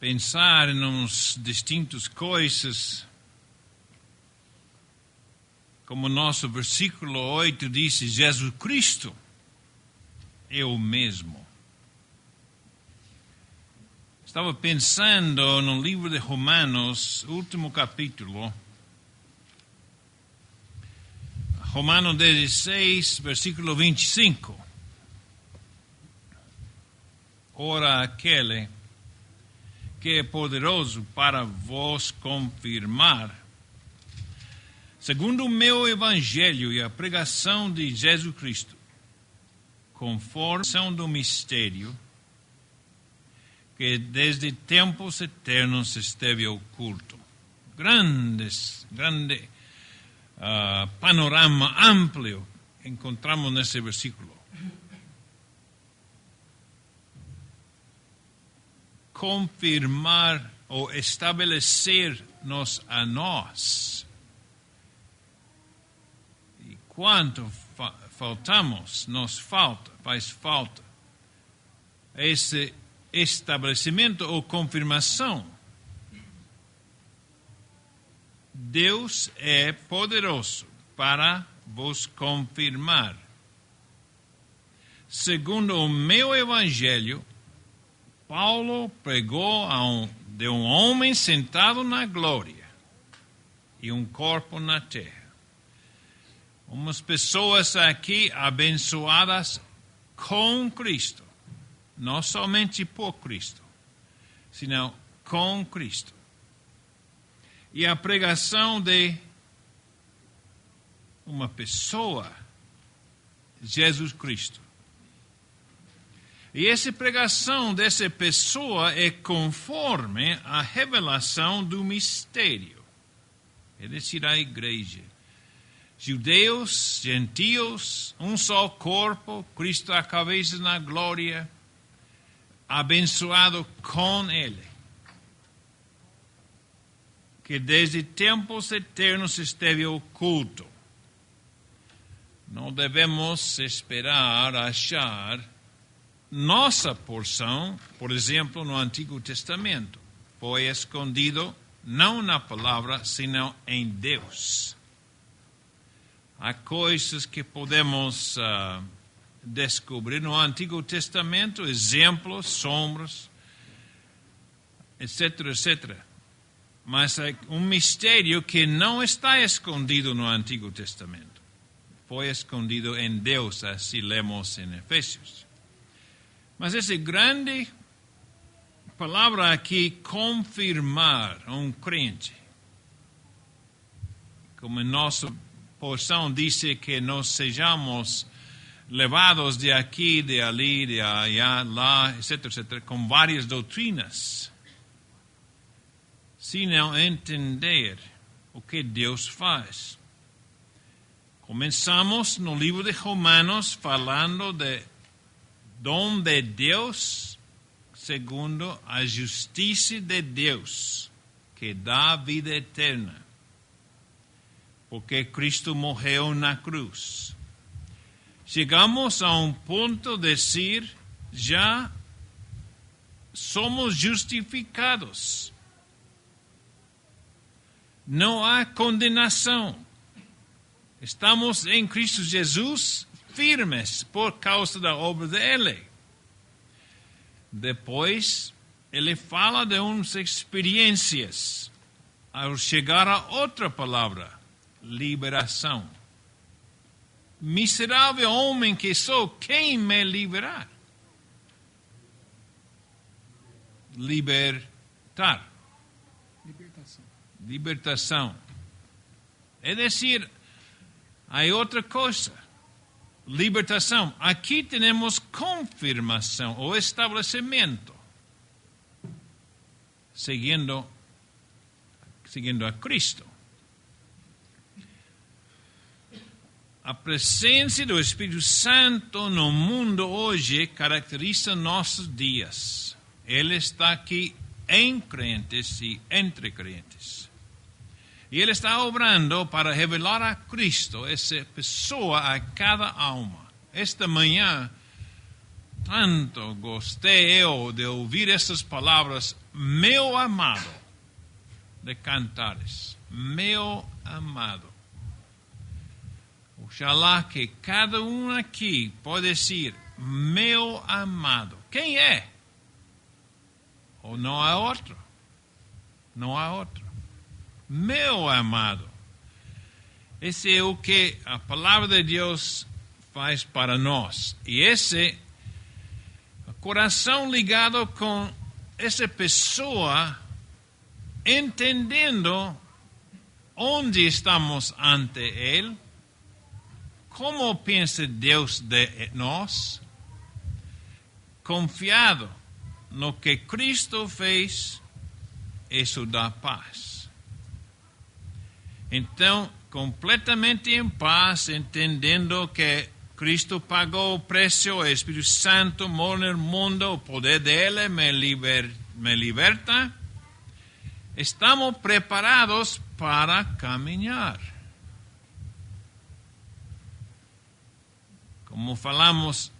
pensar em umas distintas coisas. Como nosso versículo 8 diz, Jesus Cristo é o mesmo. Estava pensando no livro de Romanos, último capítulo. Romanos 16, versículo 25. Ora aquele que é poderoso para vos confirmar, segundo o meu evangelho e a pregação de Jesus Cristo, conforme a do mistério, que desde tempos eternos esteve oculto. Grande panorama amplo encontramos nesse versículo. Confirmar ou estabelecer-nos a nós. E quanto faz falta esse estabelecimento ou confirmação. Deus é poderoso para vos confirmar. Segundo o meu evangelho, Paulo pregou de um homem sentado na glória e um corpo na terra. Umas pessoas aqui abençoadas com Cristo. Não somente por Cristo, senão com Cristo. E a pregação de uma pessoa, Jesus Cristo. E essa pregação dessa pessoa é conforme a revelação do mistério. É decir, a igreja. Judeus, gentios, um só corpo, Cristo a cabeça na glória, abençoado com Ele, que desde tempos eternos esteve oculto. Não devemos esperar achar nossa porção, por exemplo, no Antigo Testamento. Foi escondido não na palavra, senão em Deus. Há coisas que podemos descobrir no Antigo Testamento, exemplos, sombras, etc., etc. Mas é um mistério que não está escondido no Antigo Testamento. Foi escondido em Deus, assim lemos em Efésios. Mas essa grande palavra aqui, confirmar um crente, como em nossa porção diz que nós sejamos levados de aqui, de ali, de allá, lá, etc., etc., com várias doutrinas, se não entender o que Deus faz. Começamos no livro de Romanos falando de dom de Deus, segundo a justiça de Deus, que dá vida eterna, porque Cristo morreu na cruz. Chegamos a um ponto de dizer, já somos justificados. Não há condenação. Estamos em Cristo Jesus firmes por causa da obra dele. Depois, ele fala de umas experiências. Ao chegar a outra palavra, liberação. Miserável homem que sou, quem me liberar? Libertar. Libertação. É decir, há outra coisa. Libertação. Aqui temos confirmação ou estabelecimento. Seguindo a Cristo. A presença do Espírito Santo no mundo hoje caracteriza nossos dias. Ele está aqui em crentes e entre crentes. E Ele está obrando para revelar a Cristo, essa pessoa, a cada alma. Esta manhã, tanto gostei eu de ouvir essas palavras, meu amado, de Cantares, meu amado. Oxalá que cada um aqui pode dizer, meu amado. Quem é? Ou não há outro? Não há outro. Meu amado. Esse é o que a palavra de Deus faz para nós. E esse coração ligado com essa pessoa, entendendo onde estamos ante Ele, como pensa Deus de nós, confiado no que Cristo fez, isso dá paz. Então, completamente em paz, entendendo que Cristo pagou o preço, o Espírito Santo mora no mundo, o poder dele me liberta. Estamos preparados para caminhar. Como falamos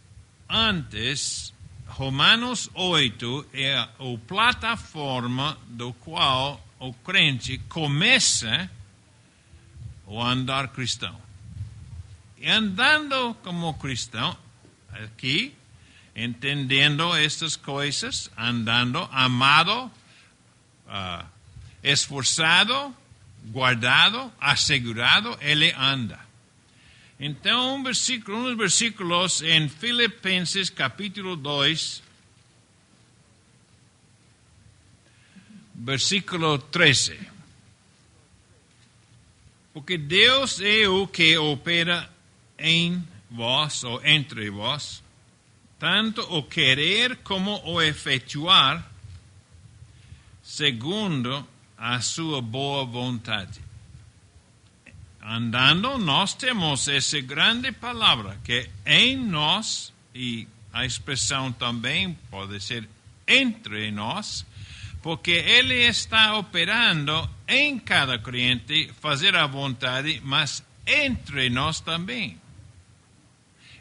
antes, Romanos 8 é a plataforma do qual o crente começa o andar cristão. E andando como cristão, aqui, entendendo estas coisas, andando amado, esforçado, guardado, assegurado, ele anda. Então, uns versículos em Filipenses capítulo 2, versículo 13. Porque Deus é o que opera em vós ou entre vós, tanto o querer como o efetuar, segundo a sua boa vontade. Andando, nós temos essa grande palavra, que em nós, e a expressão também pode ser entre nós, porque Ele está operando em cada crente, fazer a vontade, mas entre nós também.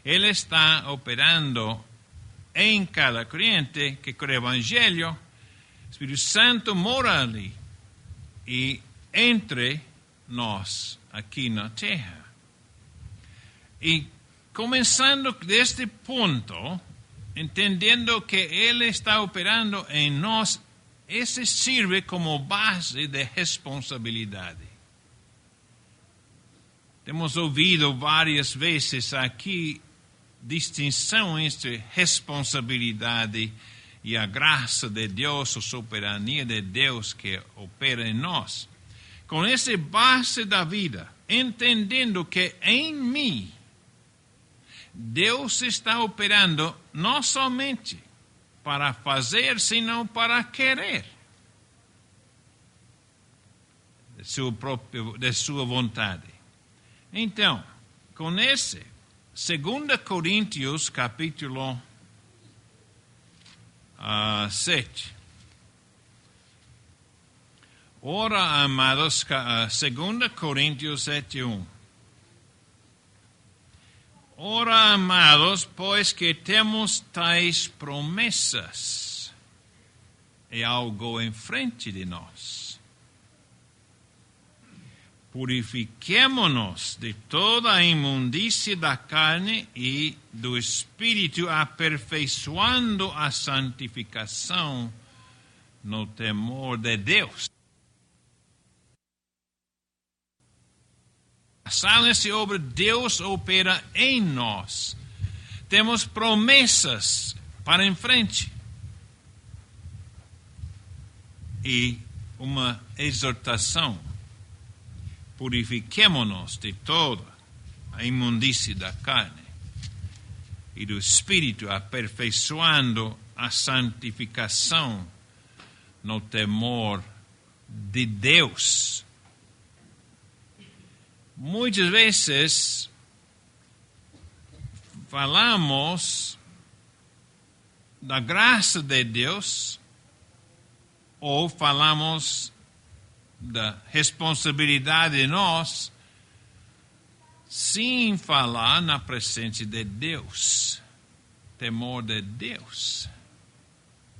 Ele está operando em cada crente que crê o Evangelho, o Espírito Santo mora ali, e entre nós, aqui na terra. E começando deste ponto, entendendo que Ele está operando em nós, esse serve como base de responsabilidade. Temos ouvido várias vezes aqui distinção entre responsabilidade e a graça de Deus, a soberania de Deus que opera em nós. Com essa base da vida, entendendo que em mim, Deus está operando não somente para fazer, senão para querer, de sua vontade. Então, com esse, 2 Coríntios, capítulo 7. Ora, amados, 2 Coríntios 7:1. Ora, amados, pois que temos tais promessas, é algo em frente de nós. Purifiquemo-nos de toda a imundície da carne e do espírito, aperfeiçoando a santificação no temor de Deus. Sale-se obra, Deus opera em nós. Temos promessas para em frente. E uma exortação. Purifiquemo-nos de toda a imundície da carne e do espírito, aperfeiçoando a santificação no temor de Deus. Muitas vezes falamos da graça de Deus ou falamos da responsabilidade de nós sem falar na presença de Deus. temor de Deus.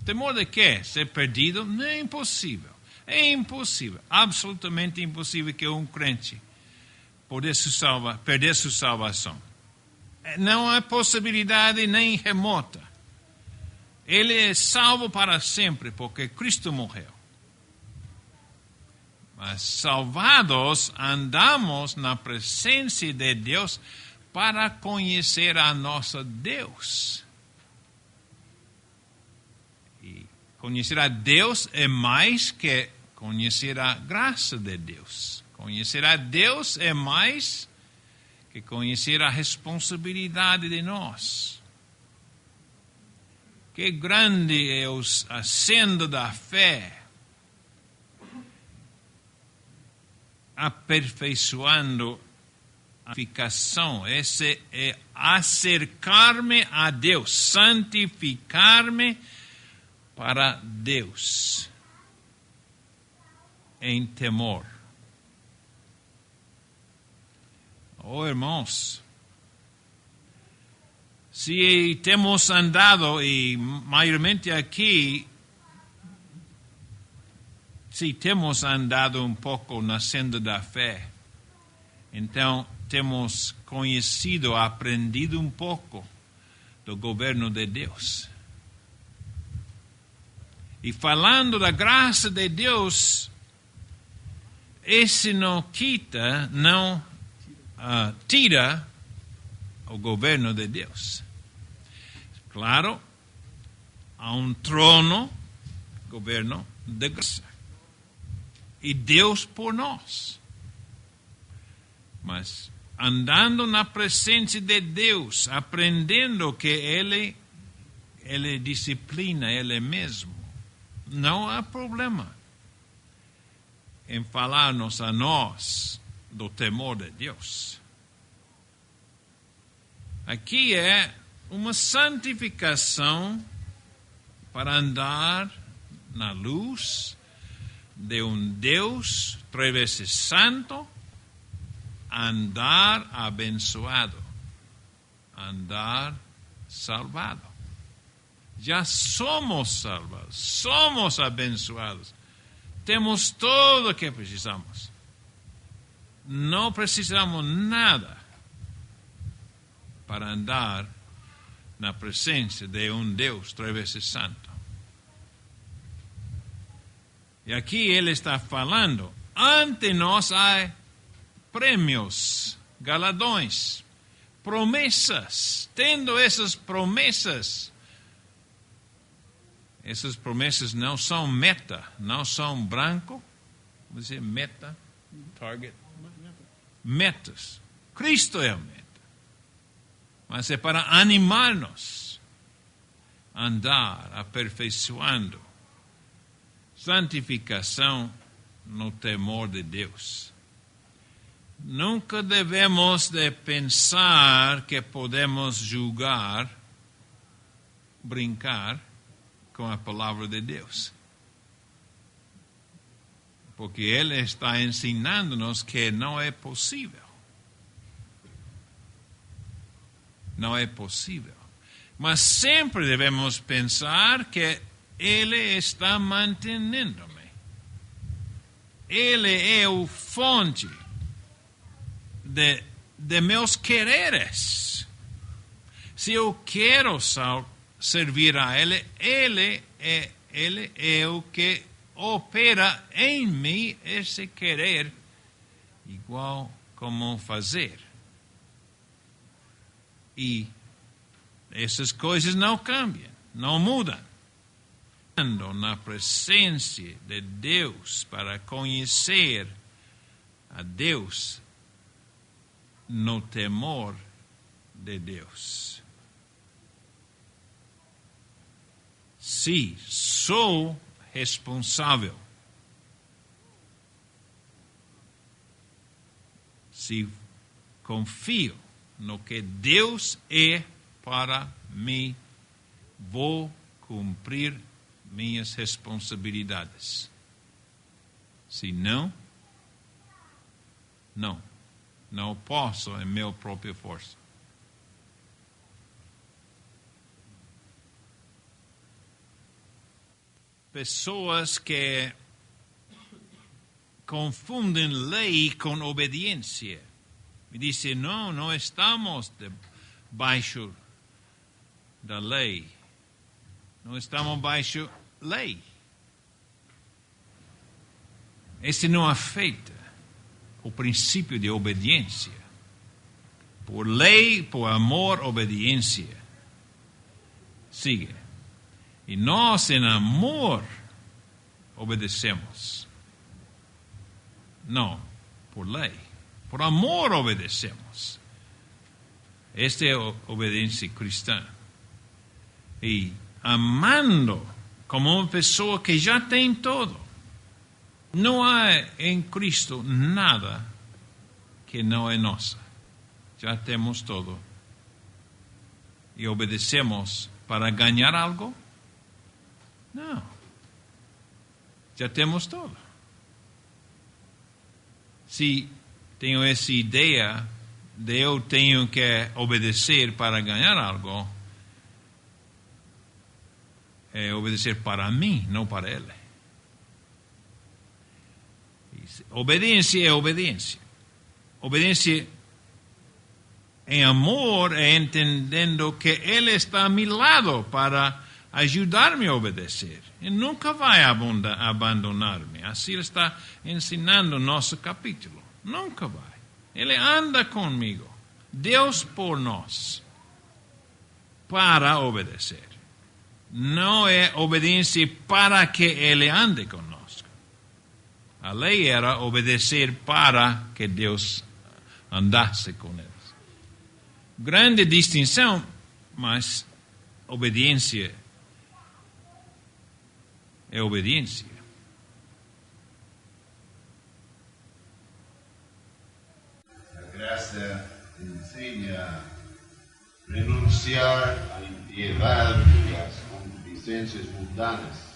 Temor de quê? Ser perdido? Não é impossível. É impossível, absolutamente impossível que um crente perder sua salvação. Não há possibilidade nem remota. Ele é salvo para sempre, porque Cristo morreu. Mas salvados, andamos na presença de Deus para conhecer a nosso Deus. E conhecer a Deus é mais que conhecer a graça de Deus. Conhecer a Deus é mais que conhecer a responsabilidade de nós. Que grande é a senda da fé, aperfeiçoando a santificação. Esse é acercar-me a Deus, santificar-me para Deus, em temor. Oh, irmãos, se temos andado, e maiormente aqui, se temos andado um pouco na senda da fé, então temos conhecido, aprendido um pouco do governo de Deus. E falando da graça de Deus, esse não quita, não tira o governo de Deus. Claro, há um trono, governo de graça. E Deus por nós. Mas andando na presença de Deus, aprendendo que Ele disciplina Ele mesmo, não há problema em falar-nos a nós do temor de Deus. Aqui é uma santificação para andar na luz de um Deus 3 vezes santo, andar abençoado, andar salvado. Já somos salvados, somos abençoados, temos tudo o que precisamos. Não precisamos nada para andar na presença de um Deus 3 vezes santo. E aqui ele está falando, ante nós há prêmios, galardões, promessas. Tendo essas promessas não são meta, não são branco, vamos dizer meta, target, metas. Cristo é a meta. Mas é para animar-nos a andar aperfeiçoando santificação no temor de Deus. Nunca devemos de pensar que podemos julgar, brincar com a palavra de Deus. Porque Ele está ensinando-nos que não é possível. Não é possível. Mas sempre devemos pensar que Ele está mantendo-me. Ele é o fonte de meus quereres. Se eu quero servir a Ele, Ele é o que opera em mim esse querer, igual como fazer. E essas coisas não cambiam, não mudam. Ando na presença de Deus para conhecer a Deus no temor de Deus. Se sou responsável, se confio no que Deus é para mim, vou cumprir minhas responsabilidades. Se não posso em minha própria força. pessoas que confundem lei com obediência. E dizem, não estamos debaixo da lei. Não estamos baixo lei. Esse não afeta o princípio de obediência. Por lei, por amor, obediência. Sigue. E nós, em amor, obedecemos. Não por lei. Por amor, obedecemos. Esta é a obediência cristã. E amando como uma pessoa que já tem tudo. Não há em Cristo nada que não é nosso. Já temos tudo. E obedecemos para ganhar algo? Não. Já temos tudo. Se tenho essa ideia de eu tenho que obedecer para ganhar algo, é obedecer para mim, não para ele. Obediência é obediência. Obediência em amor é entendendo que ele está a meu lado para ajudar-me a obedecer. E nunca vai abandonar-me. Assim ele está ensinando o nosso capítulo. Nunca vai. Ele anda comigo. Deus por nós. Para obedecer. Não é obediência para que ele ande conosco. A lei era obedecer para que Deus andasse com eles. Grande distinção, mas obediência é obediência. A graça ensina a renunciar à impiedade e às concupiscências mundanas.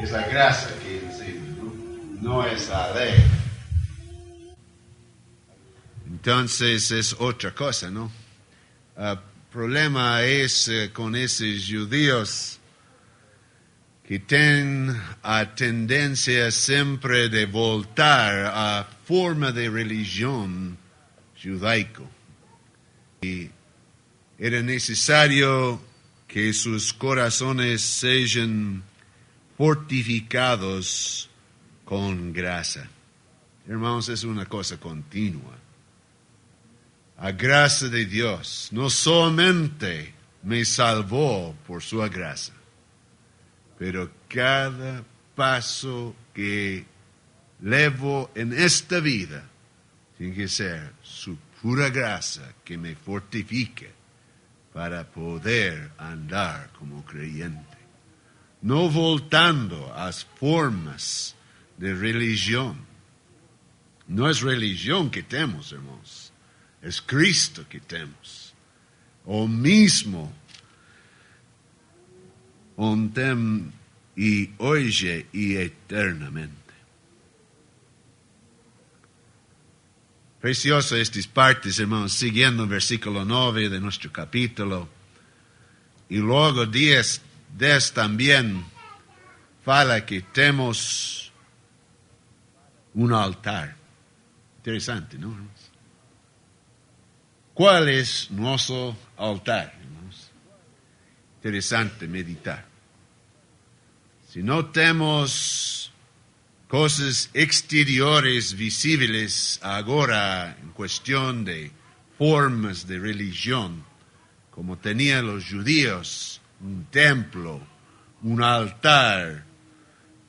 Es la gracia que enseña, no es la ley. Entonces es otra cosa, ¿no? El problema es con esos judíos que tienen a tendencia siempre de voltar a forma de religión judaico. Y era necesario que sus corazones sean fortificados con grasa. Hermanos, es una cosa continua. La gracia de Dios no solamente me salvó por su gracia, pero cada paso que levo en esta vida tiene que ser su pura gracia que me fortifique para poder andar como creyente. No voltando a las formas de religión. No es religión que tenemos, hermanos. Es Cristo que tenemos. O mismo ontem y hoy y eternamente. Precioso estas partes, hermanos, siguiendo el versículo 9 de nuestro capítulo. Y luego 10 también fala que tenemos un altar. Interesante, ¿no, hermanos? ¿Cuál es nuestro altar, hermanos? Interesante meditar. Si no tenemos cosas exteriores visibles ahora en cuestión de formas de religión, como tenían los judíos, un templo, un altar,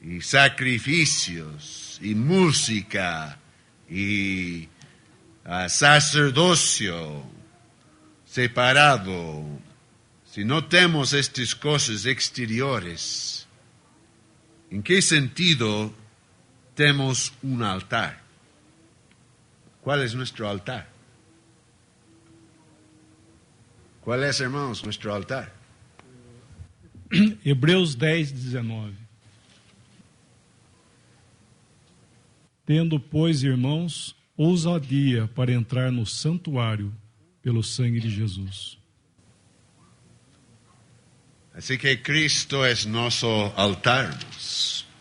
y sacrificios, y música, y sacerdocio separado. Si no tenemos estas cosas exteriores, ¿en qué sentido tenemos un altar? ¿Cuál es nuestro altar? ¿Cuál es, hermanos, nuestro altar? Hebreus 10:19. Tendo, pois, irmãos, ousadia para entrar no santuário pelo sangue de Jesus. Así que Cristo es nuestro altar.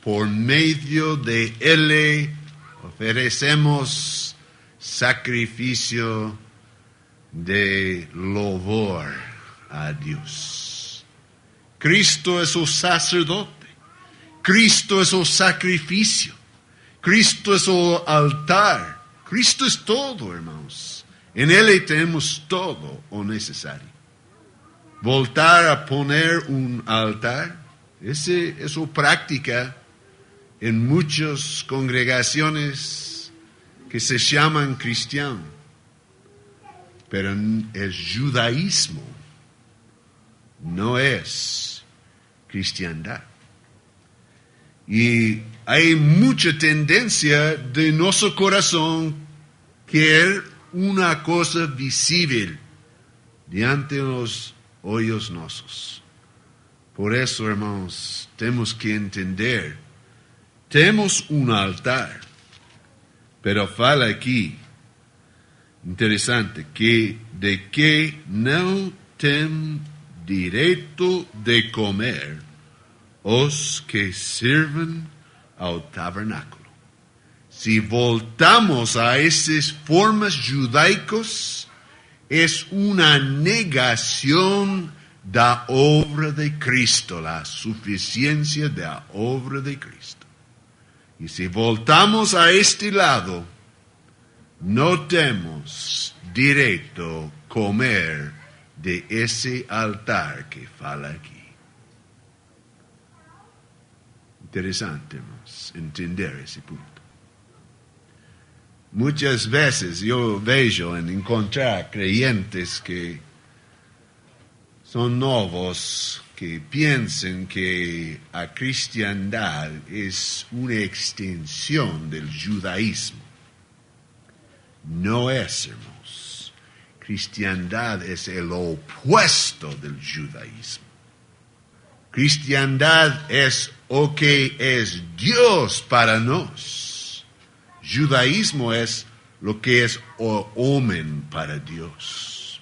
Por medio de Él ofrecemos sacrificio de louvor a Dios. Cristo es el sacerdote. Cristo es el sacrificio. Cristo es el altar. Cristo es todo, hermanos. En Él tenemos todo lo necesario. Voltar a poner un altar, eso práctica en muchas congregaciones que se llaman cristianos. Pero el judaísmo no es cristiandad. Y hay mucha tendencia de nuestro corazón querer una cosa visible diante de los ojos nuestros. Por eso, hermanos, tenemos que entender, tenemos un altar, pero fala aquí, interesante, de que no ten derecho de comer os que sirven al tabernáculo. Si voltamos a esas formas judaicas, es una negación de la obra de Cristo, la suficiencia de la obra de Cristo. Y si voltamos a este lado, no tenemos derecho a comer de ese altar que fala aquí. Interesante, hermanos, entender ese punto. Muchas veces yo veo en encontrar creyentes que son nuevos, que piensan que la cristiandad es una extensión del judaísmo. No es, hermanos. Cristiandad es el opuesto del judaísmo. Cristiandad es lo que es Dios para nosotros. Judaísmo es lo que es el hombre para Dios.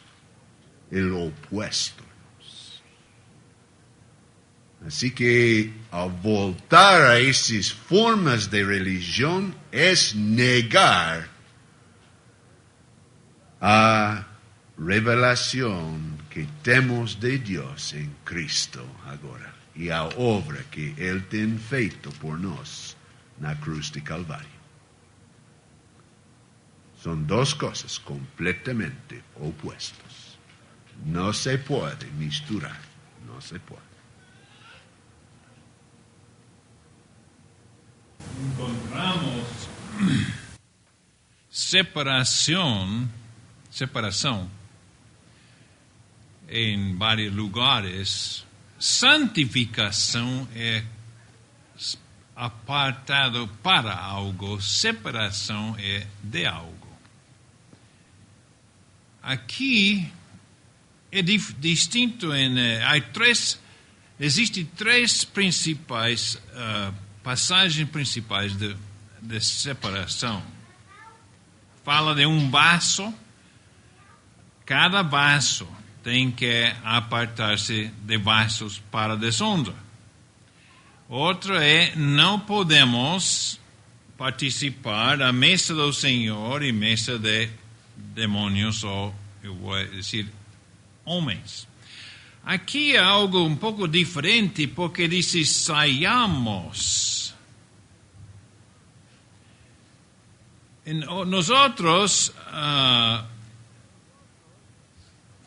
El opuesto. Así que al voltar a esas formas de religión es negar a revelación que tenemos de Dios en Cristo ahora y a obra que Él tiene feito por nos na cruz de Calvario. Son dos cosas completamente opuestas. No se puede misturar, no se puede. Encontramos separación en varios lugares. Santificación es apartado para algo, separación es de algo. Aquí es distinto existen tres principais passagens principais de separação. Fala de vaso, cada vaso tem que apartar-se de vasos para desonra. Outro não podemos participar da mesa do Senhor e mesa de demônios, ou eu vou dizer, homens. Aqui é algo um pouco diferente, porque diz saiamos. Nós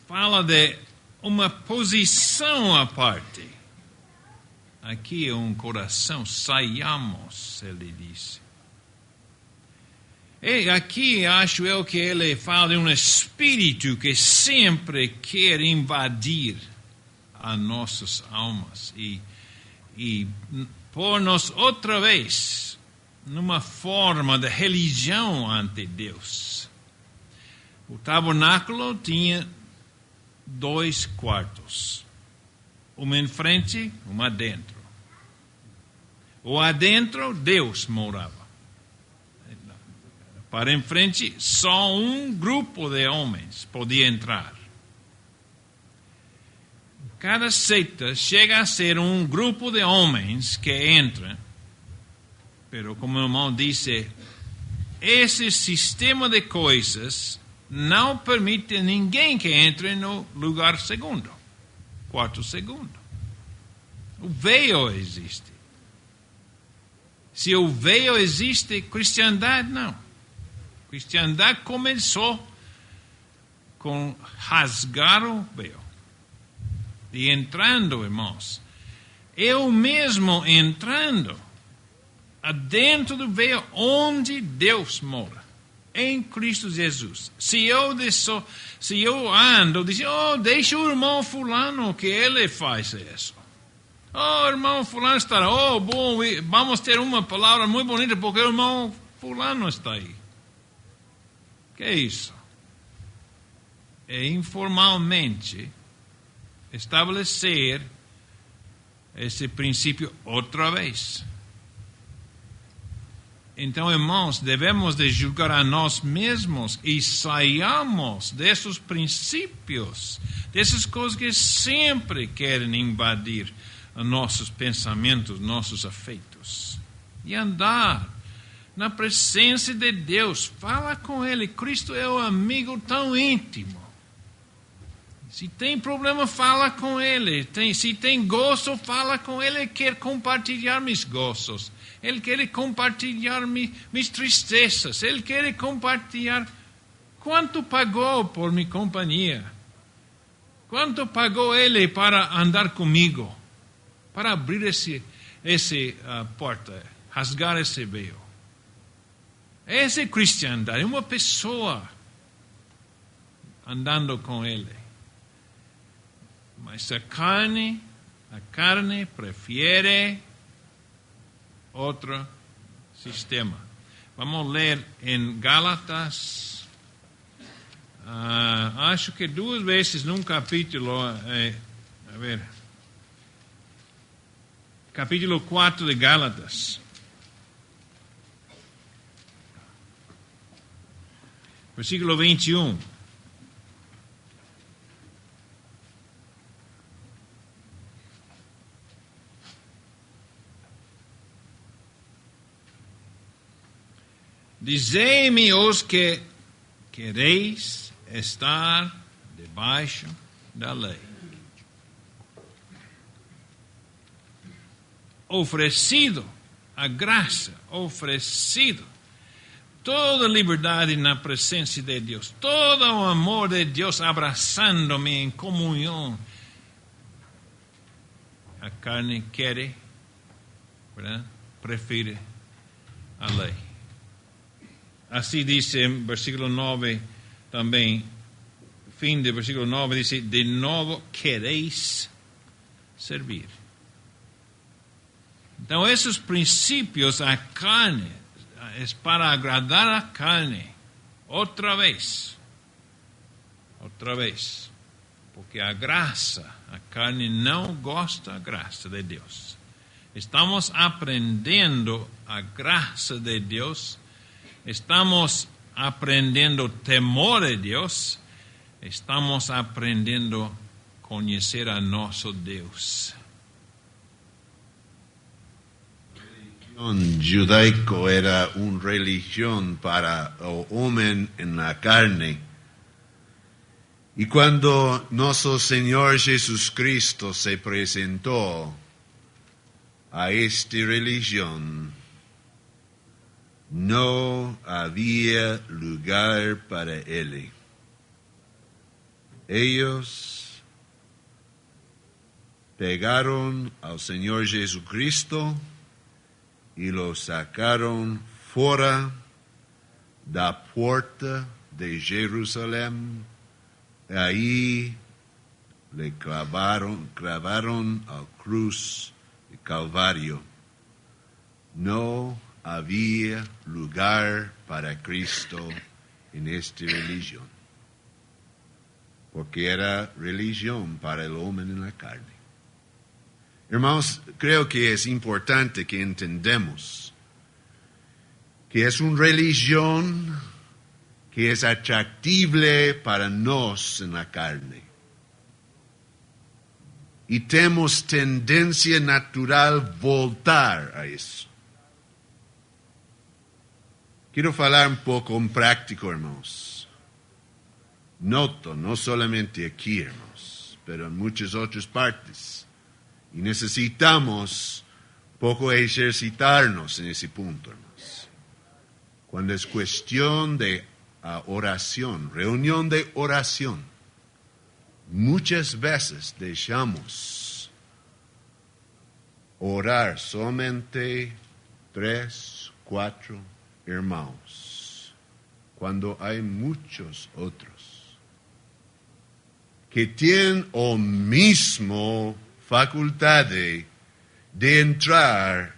fala de uma posição à parte. Aqui é coração, saiamos, ele diz. E aqui acho eu que ele fala de espírito que sempre quer invadir a nossas almas e pôr-nos outra vez numa forma de religião ante Deus. O tabernáculo tinha 2 quartos, uma em frente, uma adentro. O adentro, Deus morava. Para em frente, só grupo de homens podia entrar. Cada secta llega a ser un grupo de hombres que entran, pero como el hermano dice, ese sistema de coisas não permite a ninguém que entre no lugar segundo, quarto segundo. O véu existe. Se o véu existe, cristandade não. Cristandade começou com rasgar o véu. E entrando, irmãos, eu mesmo entrando adentro do véu onde Deus mora, em Cristo Jesus. Se eu ando, diz, deixa o irmão fulano que ele faz isso. Irmão fulano está, bom, vamos ter uma palavra muito bonita porque o irmão fulano está aí. Que é isso? É informalmente estabelecer esse princípio outra vez. Então, irmãos, devemos de julgar a nós mesmos e saiamos desses princípios, dessas coisas que sempre querem invadir nossos pensamentos, nossos afeitos. E andar na presença de Deus. Fala com Ele. Cristo é um amigo tão íntimo. Se tem problema, fala com Ele. Se tem gozo, fala com Ele. Ele quer compartilhar meus gozos. Ele quer compartilhar minhas tristezas. Ele quer compartilhar quanto pagou por minha companhia. Quanto pagou Ele para andar comigo. Para abrir essa porta. Rasgar esse véu. Essa é cristandade. Uma pessoa andando com Ele. Mas a carne prefere outro sistema. Vamos ler em Gálatas, acho que 2 vezes num capítulo, capítulo 4 de Gálatas. Versículo 21. Dizei-me os que quereis estar debaixo da lei. Oferecido a graça, oferecido toda a liberdade na presença de Deus, todo o amor de Deus abraçando-me em comunhão. A carne quer, ¿verdad? Prefere a lei. Assim diz em versículo 9 também, fim do versículo 9, diz, de novo quereis servir. Então, esses princípios, a carne, é para agradar a carne, outra vez. Porque a graça, a carne não gosta da graça de Deus. Estamos aprendendo a graça de Deus. Estamos aprendendo o temor de Deus. Estamos aprendendo a conhecer a nosso Deus. El judaico era una religión para el hombre en la carne. Y cuando nuestro Señor Jesucristo se presentó a esta religión, no había lugar para él. Ellos pegaron al Señor Jesucristo y lo sacaron fuera de la puerta de Jerusalén. Ahí le clavaron al cruz de Calvario. No había lugar para Cristo en esta religión, porque era religión para el hombre en la carne. Hermanos, creo que es importante que entendamos que es una religión que es atractible para nos en la carne. Y tenemos tendencia natural voltar a eso. Quiero hablar un poco en práctico, hermanos. Noto, no solamente aquí, hermanos, pero en muchas otras partes. Y necesitamos poco ejercitarnos en ese punto, hermanos. Cuando es cuestión de oración, reunión de oración, muchas veces dejamos orar solamente 3, 4 hermanos, cuando hay muchos otros que tienen o mismo facultad de entrar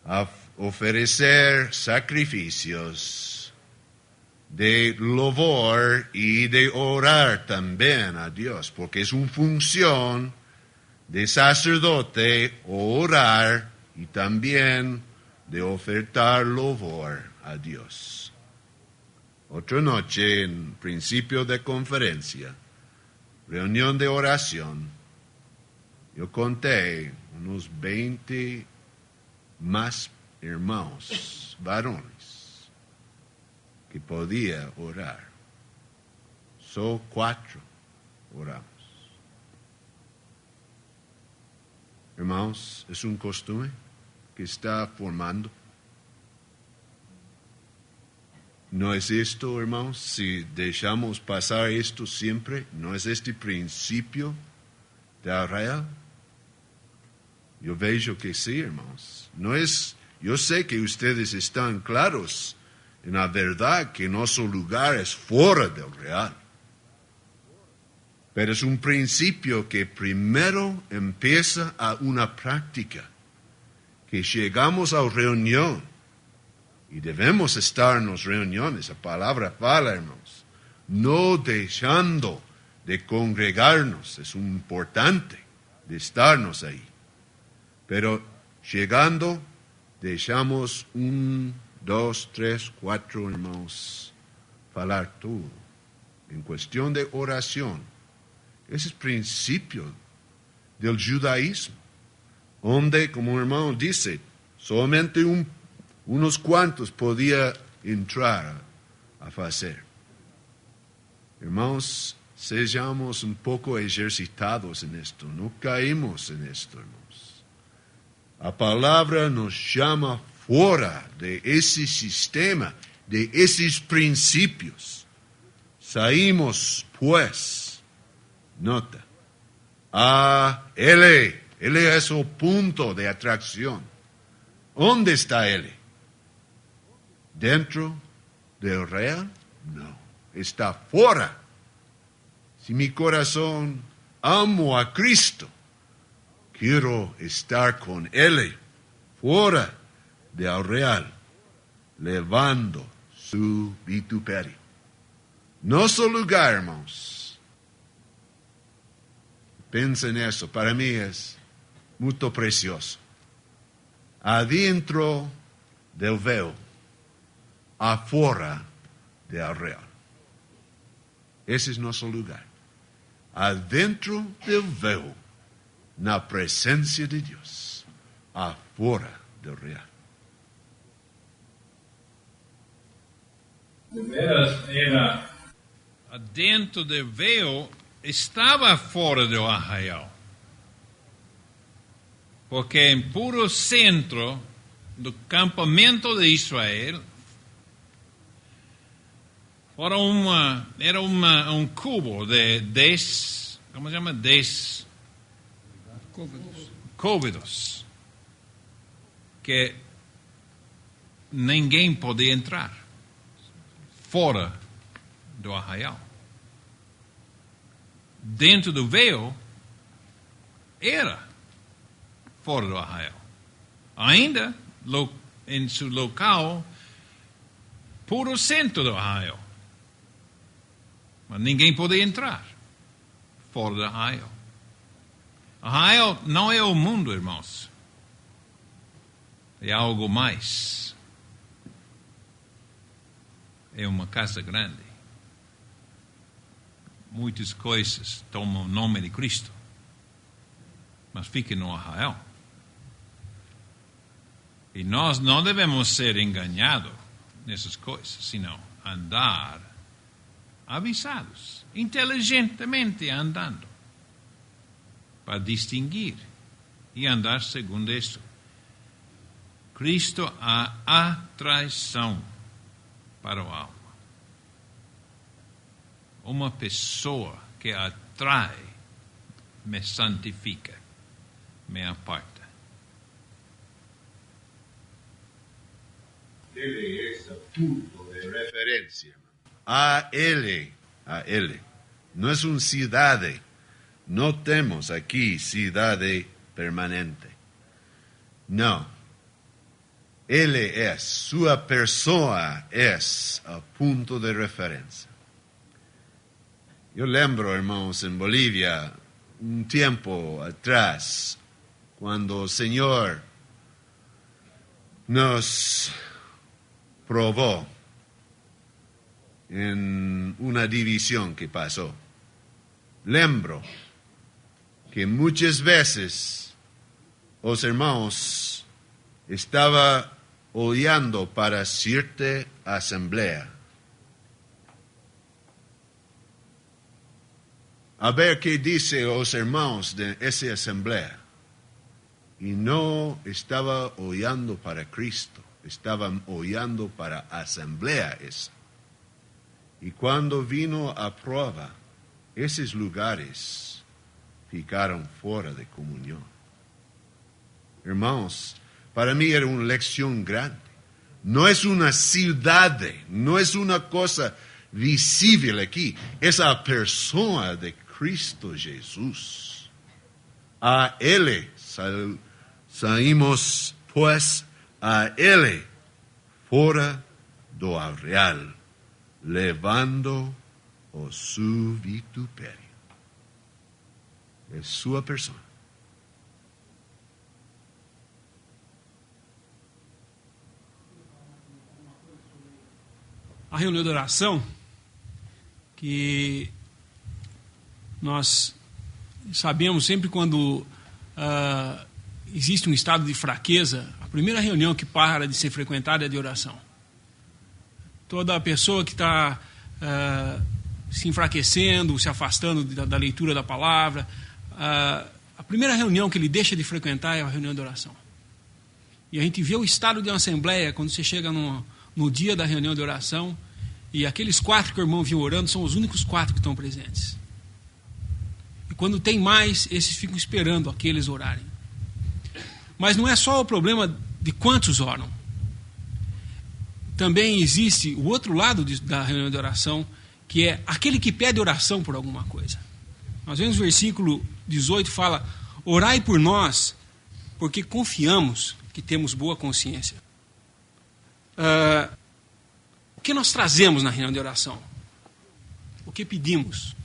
a ofrecer sacrificios, de louvor y de orar también a Dios, porque es una función de sacerdote orar y también de ofertar louvor a Dios. Otra noche, en principio de conferencia, reunión de oración, yo conté unos 20 más hermanos, varones, que podía orar. Solo 4 oramos. Hermanos, es un costumbre que está formando. ¿No es esto, hermanos, si dejamos pasar esto siempre? ¿No es este principio de Israel? Yo veo que sí, hermanos. No es, yo sé que ustedes están claros en la verdad que nuestro lugar es fuera del real. Pero es un principio que primero empieza a una práctica. Que llegamos a reunión y debemos estar en las reuniones, la palabra fala, hermanos, no dejando de congregarnos, es importante de estarnos ahí. Pero llegando, dejamos 1, 2, 3, 4 hermanos falar todo. En cuestión de oración, ese es el principio del judaísmo. Donde, como un hermano dice, solamente unos cuantos podía entrar a hacer. Hermanos, seamos un poco ejercitados en esto, no caímos en esto, hermanos. La palabra nos llama fuera de ese sistema, de esos principios. Salimos, pues, nota, a Él. Él es el punto de atracción. ¿Dónde está Él? ¿Dentro del real? No, está fuera. Si mi corazón amo a Cristo, quiero estar con Él, fuera del real, levando su vituperio. Nuestro lugar, hermanos. Piensa en eso, para mí es muy precioso. Adentro del velo, afuera del real. Ese es nuestro lugar. Adentro del velo, na presencia de Dios, afuera del real. De veras era adentro del velo, estava fora do arraial. Porque em puro centro do campamento de Israel era um cubo de 10, como se chama? 10 côvados que ninguém podia entrar fora do arraial. Dentro do véu era fora do arraial. Ainda em seu local, puro centro do arraial. Mas ninguém podia entrar fora do arraial. Arraial não é o mundo, irmãos. É algo mais. É uma casa grande. Muitas coisas tomam o nome de Cristo. mas fica no arraial. E nós não devemos ser enganados nessas coisas, senão andar avisados, inteligentemente andando, para distinguir e andar segundo isso. Cristo há atração para o alma. Uma pessoa que atrai me santifica, me aparta. Ele es el punto de referencia. A Él. No es una ciudad. No tenemos aquí ciudad permanente. No. Él es, su persona es el punto de referencia. Yo lembro, hermanos, en Bolivia, un tiempo atrás, cuando el Señor nos probó en una división que pasó. Lembro que muchas veces los hermanos estaban oyendo para cierta asamblea. A ver qué dicen los hermanos de esa asamblea. Y no estaba oyendo para Cristo. Estaban oyendo para asamblea esa. Y cuando vino a prueba, esos lugares ficaron fuera de comunión. Hermanos, para mí era una lección grande. No es una ciudad, no es una cosa visible aquí. Es la persona de Cristo Jesús. A Él saímos pues a Él fora do arraial, levando o su vituperio. Es su persona. A reunião de oração, que nós sabemos sempre quando existe um estado de fraqueza, a primeira reunião que para de ser frequentada é de oração. Toda pessoa que está se enfraquecendo, se afastando da leitura da palavra, a primeira reunião que ele deixa de frequentar é a reunião de oração. E a gente vê o estado de uma assembleia quando você chega no dia da reunião de oração e aqueles 4 que o irmão viu orando são os únicos 4 que estão presentes. E quando tem mais, esses ficam esperando aqueles orarem. Mas não é só o problema de quantos oram. Também existe o outro lado da reunião de oração, que é aquele que pede oração por alguma coisa. Nós vemos o versículo 18 fala: orai por nós, porque confiamos que temos boa consciência. O que nós trazemos na reunião de oração? O que pedimos?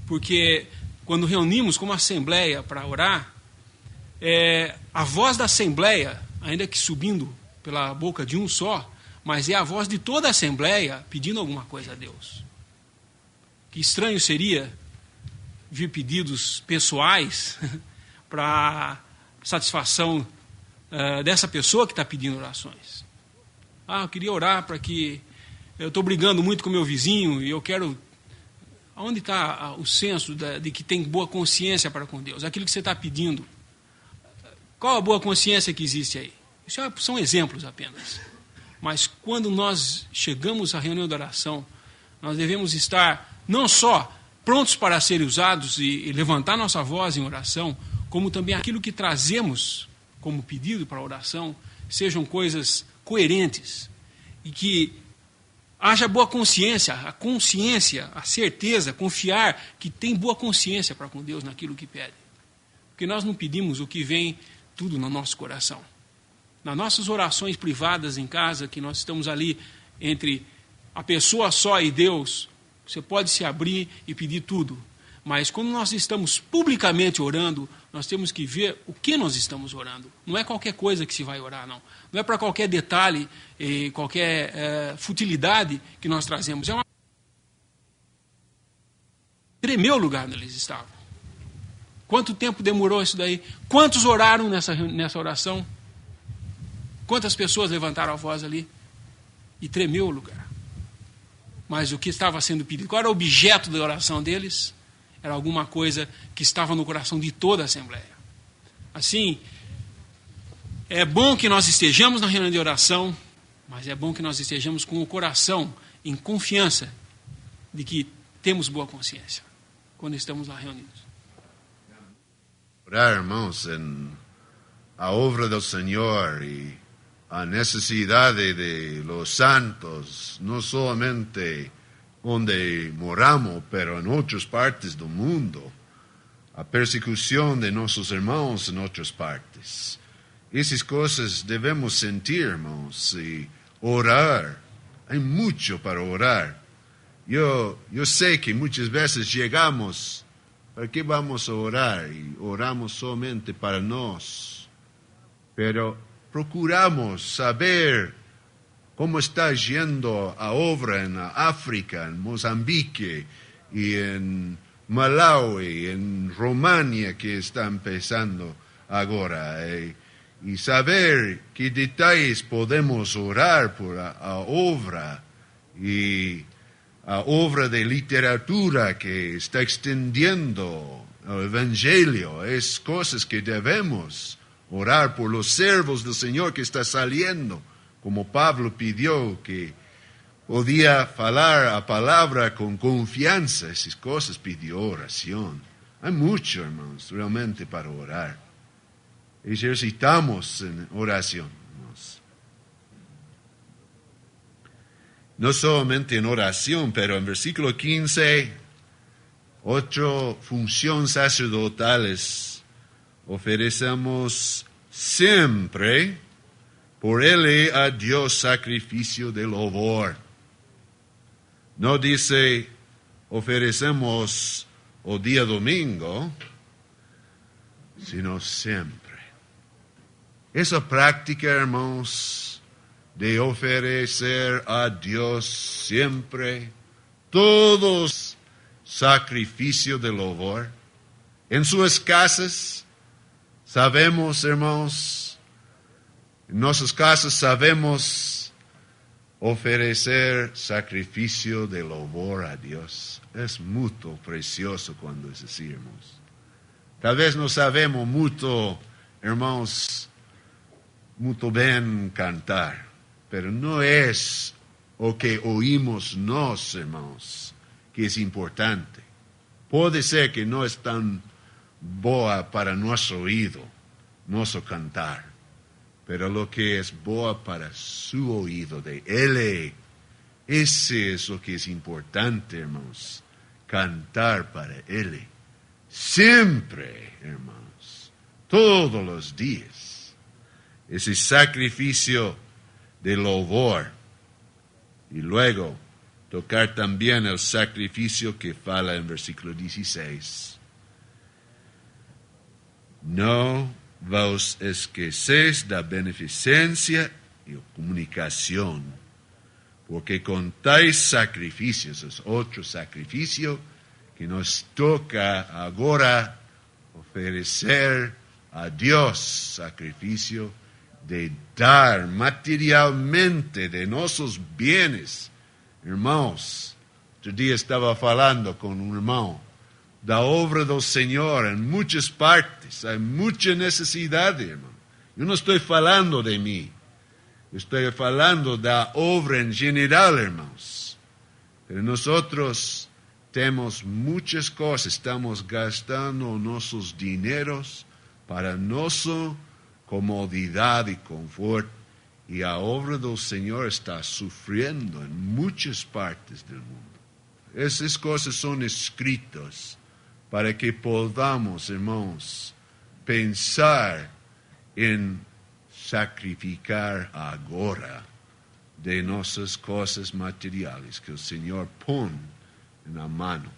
Porque quando reunimos como assembleia para orar, a voz da assembleia, ainda que subindo pela boca de um só, mas é a voz de toda a assembleia pedindo alguma coisa a Deus. Que estranho seria vir pedidos pessoais para satisfação dessa pessoa que está pedindo orações. Eu queria orar para que... Eu estou brigando muito com meu vizinho e eu quero... Onde está o senso de que tem boa consciência para com Deus? Aquilo que você está pedindo. Qual a boa consciência que existe aí? Isso são exemplos apenas. Mas quando nós chegamos à reunião de oração, nós devemos estar não só prontos para serem usados e levantar nossa voz em oração, como também aquilo que trazemos como pedido para a oração sejam coisas coerentes e que haja boa consciência, a certeza, confiar que tem boa consciência para com Deus naquilo que pede. Porque nós não pedimos o que vem tudo no nosso coração. Nas nossas orações privadas em casa, que nós estamos ali entre a pessoa só e Deus, você pode se abrir e pedir tudo. Mas quando nós estamos publicamente orando, nós temos que ver o que nós estamos orando. Não é qualquer coisa que se vai orar, não. Não é para qualquer detalhe, qualquer futilidade que nós trazemos. É uma... Tremeu o lugar onde eles estavam. Quanto tempo demorou isso daí? Quantos oraram nessa oração? Quantas pessoas levantaram a voz ali? E tremeu o lugar. Mas o que estava sendo pedido? Qual era o objeto da oração deles? Era alguma coisa que estava no coração de toda a Assembleia. Assim, é bom que nós estejamos na reunião de oração, mas é bom que nós estejamos com o coração em confiança de que temos boa consciência quando estamos lá reunidos. Orar, irmãos, en a obra del Señor y a necesidade de los santos, no solamente donde moramos, pero en otras partes del mundo, a persecución de nuestros hermanos en otras partes. Esas cosas debemos sentir, hermanos, y orar. Hay mucho para orar. Yo sé que muchas veces llegamos, ¿para qué vamos a orar? Y oramos solamente para nos. Pero procuramos saber cómo está yendo a obra en África, en Mozambique y en Malawi, en Romania, que está empezando ahora. Y saber qué detalles podemos orar por a obra y a obra de literatura que está extendiendo el Evangelio. Es cosas que debemos orar por los siervos del Señor que está saliendo, como Pablo pidió que podía hablar a palabra con confianza. Esas cosas pidió oración. Hay mucho, hermanos, realmente para orar. Ejercitamos en oración. No solamente en oración, pero en versículo 15, 8 funciones sacerdotales ofrecemos siempre por él a Dios sacrificio de louvor. No dice ofrecemos o día domingo, sino siempre. Esa práctica, hermanos, de ofrecer a Dios siempre todos sacrificio de louvor. En sus casas sabemos, hermanos, en nuestras casas sabemos ofrecer sacrificio de louvor a Dios. Es muy precioso cuando es así, hermanos. Tal vez no sabemos mucho, hermanos, muy bien cantar. Pero no es lo que oímos nos, hermanos, que es importante. Puede ser que no es tan boa para nuestro oído, nuestro cantar, pero lo que es boa para su oído de Él, ese es lo que es importante, hermanos, cantar para Él. Siempre, hermanos, todos los días, ese sacrificio de louvor. Y luego tocar también el sacrificio que fala en versículo 16. No vos esquecéis da beneficencia y comunicación, porque contáis sacrificios, es otro sacrificio que nos toca ahora ofrecer a Dios, sacrificio de dar materialmente de nuestros bienes. Hermanos, otro día estaba hablando con un hermano, la obra del Señor en muchas partes, hay mucha necesidad, hermano. Yo no estoy hablando de mí, estoy hablando de la obra en general, hermanos. Pero nosotros tenemos muchas cosas, estamos gastando nuestros dineros para nuestra comodidad y confort, y la obra del Señor está sufriendo en muchas partes del mundo. Esas cosas son escritas para que podamos, hermanos, pensar en sacrificar ahora de nuestras cosas materiales que el Señor pone en la mano